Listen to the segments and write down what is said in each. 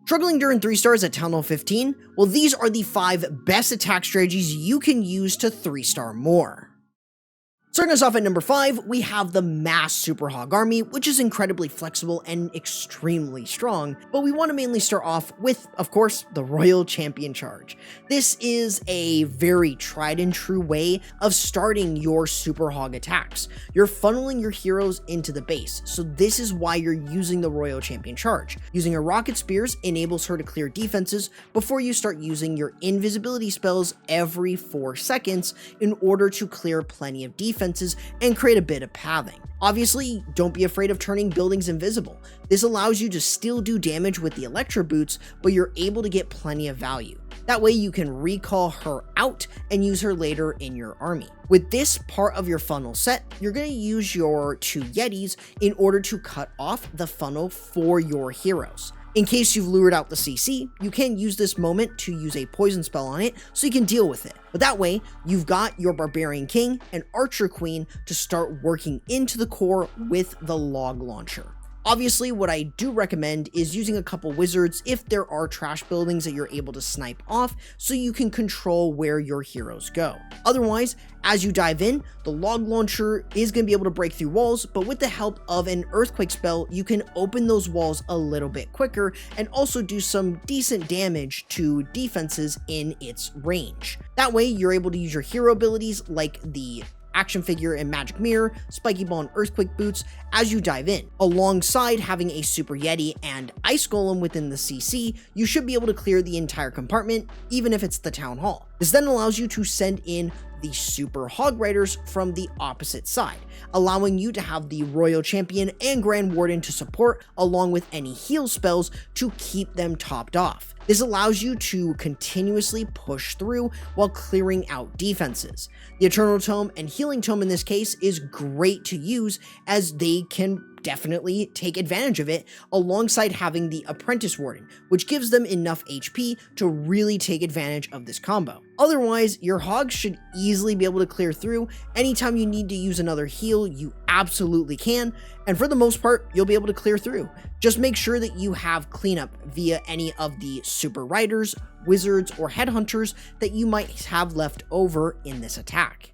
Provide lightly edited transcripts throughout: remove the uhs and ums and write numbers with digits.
Struggling to earn 3 stars at Town Hall 15? Well, these are the 5 best attack strategies you can use to 3-star more. Starting us off at number 5, we have the Mass Super Hog Army, which is incredibly flexible and extremely strong, but we want to mainly start off with, of course, the Royal Champion Charge. This is a very tried and true way of starting your Super Hog attacks. You're funneling your heroes into the base, so this is why you're using the Royal Champion Charge. Using her Rocket Spears enables her to clear defenses before you start using your invisibility spells every 4 seconds in order to clear plenty of defense and create a bit of pathing. Obviously, don't be afraid of turning buildings invisible. This allows you to still do damage with the Electro Boots, but you're able to get plenty of value. That way you can recall her out and use her later in your army. With this part of your funnel set, you're going to use your 2 Yetis in order to cut off the funnel for your heroes. In case you've lured out the CC, you can use this moment to use a poison spell on it so you can deal with it. But that way, you've got your Barbarian King and Archer Queen to start working into the core with the log launcher. Obviously, what I do recommend is using a couple wizards if there are trash buildings that you're able to snipe off so you can control where your heroes go. Otherwise, as you dive in, the log launcher is going to be able to break through walls, but with the help of an earthquake spell, you can open those walls a little bit quicker and also do some decent damage to defenses in its range. That way, you're able to use your hero abilities like the Action Figure and Magic Mirror, Spiky Ball and Earthquake Boots as you dive in. Alongside having a Super Yeti and Ice Golem within the CC, you should be able to clear the entire compartment, even if it's the Town Hall. This then allows you to send in the Super Hog Riders from the opposite side, allowing you to have the Royal Champion and Grand Warden to support, along with any heal spells to keep them topped off. This allows you to continuously push through while clearing out defenses. The Eternal Tome and Healing Tome in this case is great to use as they can definitely take advantage of it alongside having the Apprentice Warden, which gives them enough HP to really take advantage of this combo. Otherwise, your Hogs should easily be able to clear through. Anytime you need to use another heal, you absolutely can, and for the most part, you'll be able to clear through. Just make sure that you have cleanup via any of the Super Riders, Wizards, or Headhunters that you might have left over in this attack.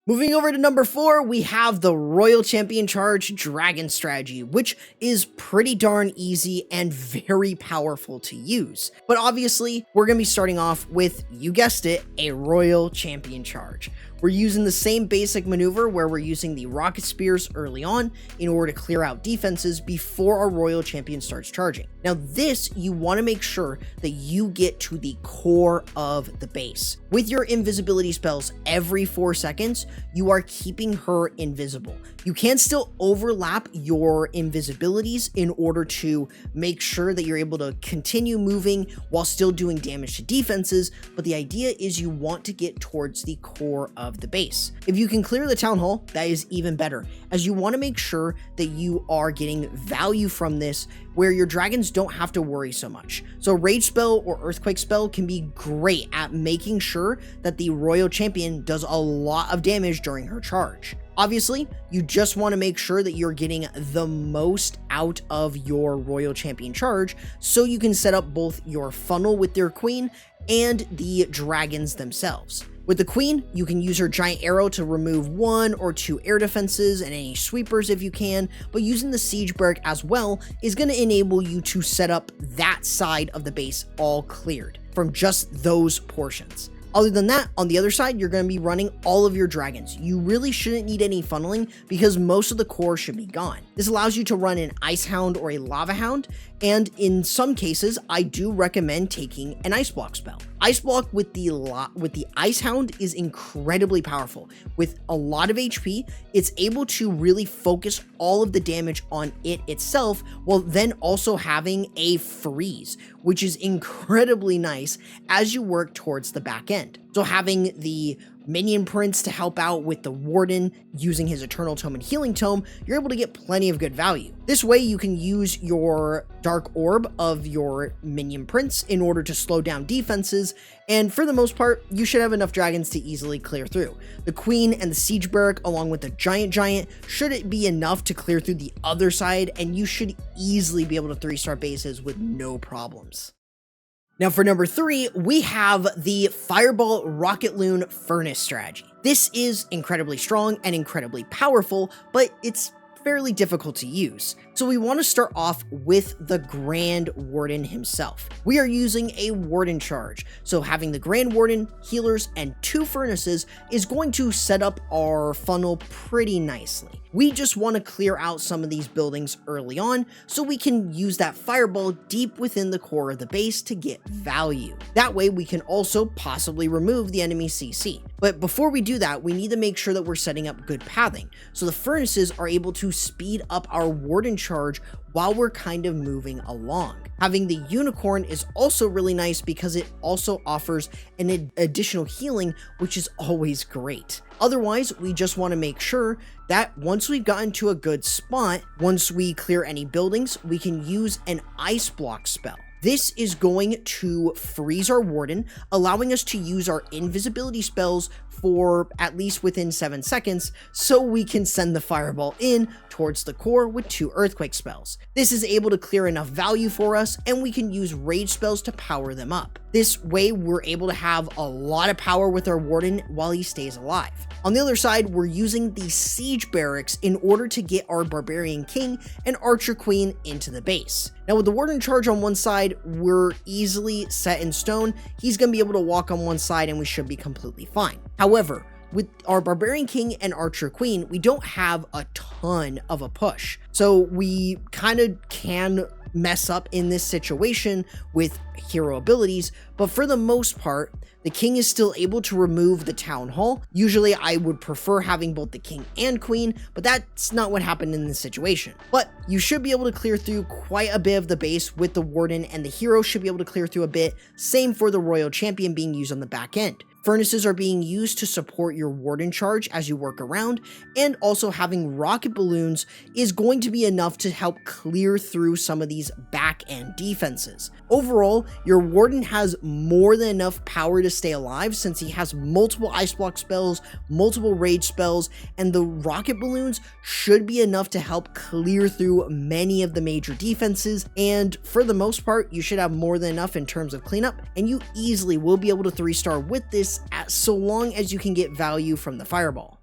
Moving over to number 4, we have the Royal Champion Charge Dragon strategy, which is pretty darn easy and very powerful to use. But obviously, we're going to be starting off with, you guessed it, a Royal Champion Charge. We're using the same basic maneuver where we're using the Rocket Spears early on in order to clear out defenses before our Royal Champion starts charging. Now this, you want to make sure that you get to the core of the base. With your invisibility spells every 4 seconds, you are keeping her invisible. You can still overlap your invisibilities in order to make sure that you're able to continue moving while still doing damage to defenses, but the idea is you want to get towards the core of the base. If you can clear the Town Hall, that is even better, as you want to make sure that you are getting value from this where your dragons don't have to worry so much. So Rage Spell or Earthquake Spell can be great at making sure that the Royal Champion does a lot of damage during her charge. Obviously, you just want to make sure that you're getting the most out of your Royal Champion charge so you can set up both your funnel with your queen and the dragons themselves. With the queen, you can use her giant arrow to remove 1 or 2 air defenses and any sweepers if you can, but using the siege barrack as well is going to enable you to set up that side of the base all cleared from just those portions. Other than that, on the other side, you're going to be running all of your dragons. You really shouldn't need any funneling because most of the core should be gone. This allows you to run an Ice Hound or a Lava Hound, and in some cases, I do recommend taking an Ice Block spell. Ice Block with the Ice Hound is incredibly powerful. With a lot of HP, it's able to really focus all of the damage on it itself, while then also having a freeze, which is incredibly nice as you work towards the back end. So having the minion prince to help out with the warden using his eternal tome and healing tome, you're able to get plenty of good value. This way you can use your dark orb of your minion prince in order to slow down defenses, and for the most part you should have enough dragons to easily clear through. The queen and the siege barrack along with the giant should it be enough to clear through the other side, and you should easily be able to 3-star bases with no problems. Now for number 3, we have the Fireball Rocket Loon Furnace strategy. This is incredibly strong and incredibly powerful, but it's fairly difficult to use. So we want to start off with the Grand Warden himself. We are using a Warden charge, so having the Grand Warden, healers, and 2 furnaces is going to set up our funnel pretty nicely. We just want to clear out some of these buildings early on so we can use that fireball deep within the core of the base to get value. That way we can also possibly remove the enemy CC. But before we do that, we need to make sure that we're setting up good pathing, so the furnaces are able to speed up our Warden charge while we're kind of moving along. Having the unicorn is also really nice because it also offers an additional healing, which is always great. Otherwise, we just want to make sure that once we've gotten to a good spot, once we clear any buildings, we can use an ice block spell. This is going to freeze our warden, allowing us to use our invisibility spells for at least within 7 seconds, so we can send the fireball in towards the core with 2 earthquake spells. This is able to clear enough value for us, and we can use rage spells to power them up. This way, we're able to have a lot of power with our warden while he stays alive. On the other side, we're using the siege barracks in order to get our barbarian king and archer queen into the base. Now with the warden charge on one side, we're easily set in stone. He's going to be able to walk on one side and we should be completely fine. However, with our barbarian king and archer queen, we don't have a ton of a push. So we kind of can mess up in this situation with hero abilities, but for the most part, the king is still able to remove the town hall. Usually I would prefer having both the king and queen, but that's not what happened in this situation. But you should be able to clear through quite a bit of the base with the warden, and the hero should be able to clear through a bit. Same for the royal champion being used on the back end. Furnaces are being used to support your warden charge as you work around, and also having rocket balloons is going to be enough to help clear through some of these back end defenses. Overall, your warden has more than enough power to stay alive since he has multiple ice block spells, multiple rage spells, and the rocket balloons should be enough to help clear through many of the major defenses, and for the most part, you should have more than enough in terms of cleanup, and you easily will be able to 3-star with this so long as you can get value from the fireball.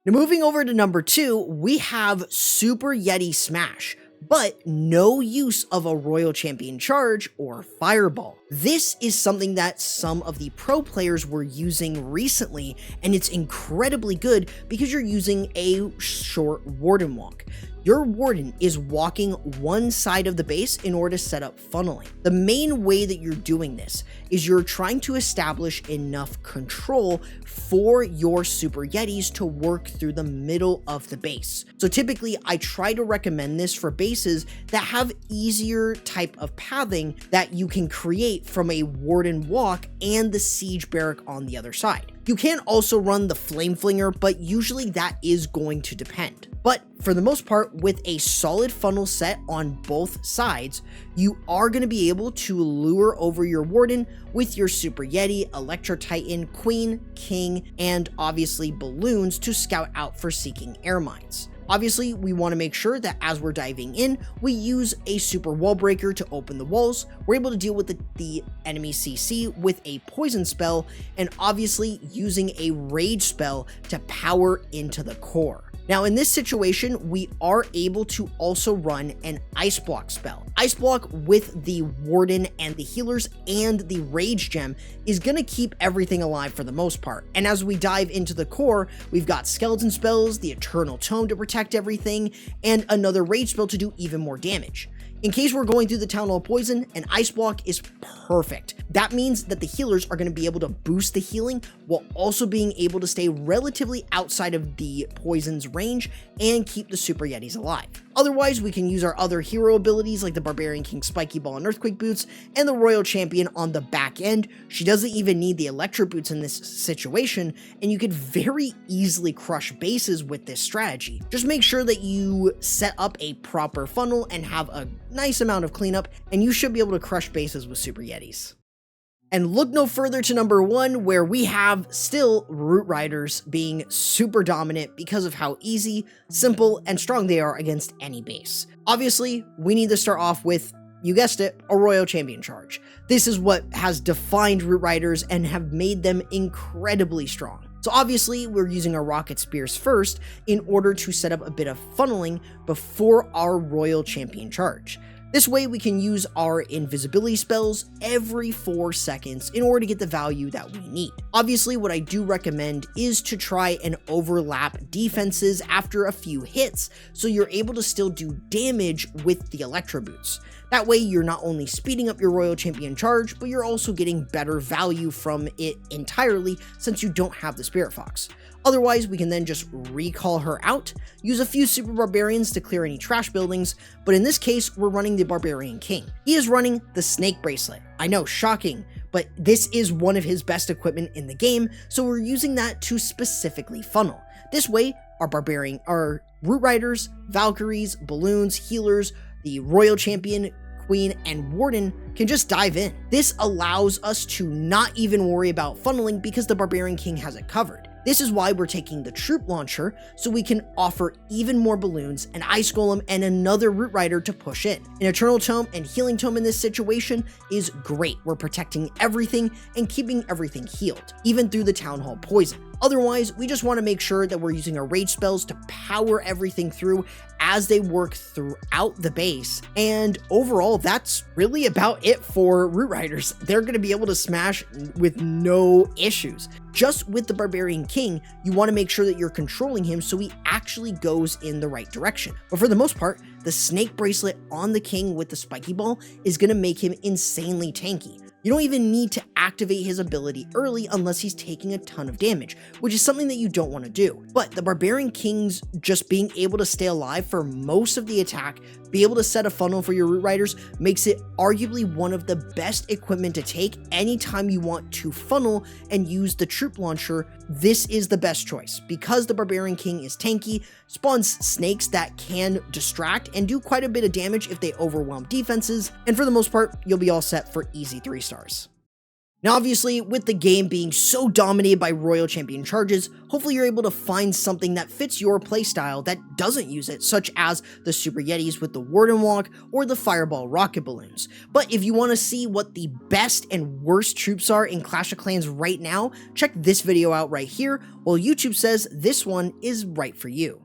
Now moving over to number 2, we have Super Yeti Smash, but no use of a royal champion charge or fireball. This is something that some of the pro players were using recently, and it's incredibly good because you're using a short warden walk. Your warden is walking one side of the base in order to set up funneling. The main way that you're doing this is you're trying to establish enough control for your Super Yetis to work through the middle of the base. So typically I try to recommend this for bases that have easier type of pathing that you can create from a warden walk and the siege barrack on the other side. You can also run the flame flinger, but usually that is going to depend. But for the most part, with a solid funnel set on both sides, you are going to be able to lure over your warden with your Super Yeti, Electro Titan, Queen, King, and obviously balloons to scout out for seeking air mines. Obviously, we want to make sure that as we're diving in, we use a super wall breaker to open the walls. We're able to deal with the enemy CC with a poison spell, and obviously using a rage spell to power into the core. Now in this situation, we are able to also run an ice block spell. Ice block with the warden and the healers and the rage gem is going to keep everything alive for the most part. And as we dive into the core, we've got skeleton spells, the eternal tome to protect everything, and another rage spell to do even more damage. In case we're going through the Town Hall Poison, an ice block is perfect. That means that the healers are going to be able to boost the healing while also being able to stay relatively outside of the poison's range and keep the Super Yetis alive. Otherwise, we can use our other hero abilities like the Barbarian King Spiky Ball and Earthquake Boots, and the Royal Champion on the back end. She doesn't even need the Electro Boots in this situation, and you could very easily crush bases with this strategy. Just make sure that you set up a proper funnel and have a nice amount of cleanup, and you should be able to crush bases with Super Yetis. And look no further to number 1, where we have still Root Riders being super dominant because of how easy, simple, and strong they are against any base. Obviously, we need to start off with, you guessed it, a Royal Champion charge. This is what has defined Root Riders and have made them incredibly strong. So obviously, we're using our Rocket Spears first in order to set up a bit of funneling before our Royal Champion charge. This way we can use our invisibility spells every 4 seconds in order to get the value that we need. Obviously, what I do recommend is to try and overlap defenses after a few hits so you're able to still do damage with the Electro Boots. That way you're not only speeding up your Royal Champion charge, but you're also getting better value from it entirely since you don't have the Spirit Fox. Otherwise, we can then just recall her out, use a few Super Barbarians to clear any trash buildings, but in this case, we're running the Barbarian King. He is running the Snake Bracelet. I know, shocking, but this is one of his best equipment in the game, so we're using that to specifically funnel. This way, our Root Riders, Valkyries, Balloons, Healers, the Royal Champion, Queen, and Warden can just dive in. This allows us to not even worry about funneling because the Barbarian King has it covered. This is why we're taking the Troop Launcher, so we can offer even more Balloons, an Ice Golem, and another Root Rider to push in. An Eternal Tome and Healing Tome in this situation is great. We're protecting everything and keeping everything healed, even through the Town Hall Poison. Otherwise, we just want to make sure that we're using our rage spells to power everything through as they work throughout the base. And overall, that's really about it for Root Riders. They're going to be able to smash with no issues. Just with the Barbarian King, you want to make sure that you're controlling him so he actually goes in the right direction. But for the most part, the Snake Bracelet on the King with the Spiky Ball is going to make him insanely tanky. You don't even need to activate his ability early unless he's taking a ton of damage, which is something that you don't want to do. But the Barbarian King's just being able to stay alive for most of the attack, be able to set a funnel for your Root Riders, makes it arguably one of the best equipment to take anytime you want to funnel and use the Troop Launcher. This is the best choice because the Barbarian King is tanky, spawns snakes that can distract and do quite a bit of damage if they overwhelm defenses, and for the most part, you'll be all set for easy 3 stars. Now obviously, with the game being so dominated by Royal Champion charges, hopefully you're able to find something that fits your playstyle that doesn't use it, such as the Super Yetis with the Warden Walk or the Fireball Rocket Balloons. But if you want to see what the best and worst troops are in Clash of Clans right now, check this video out right here, while YouTube says this one is right for you.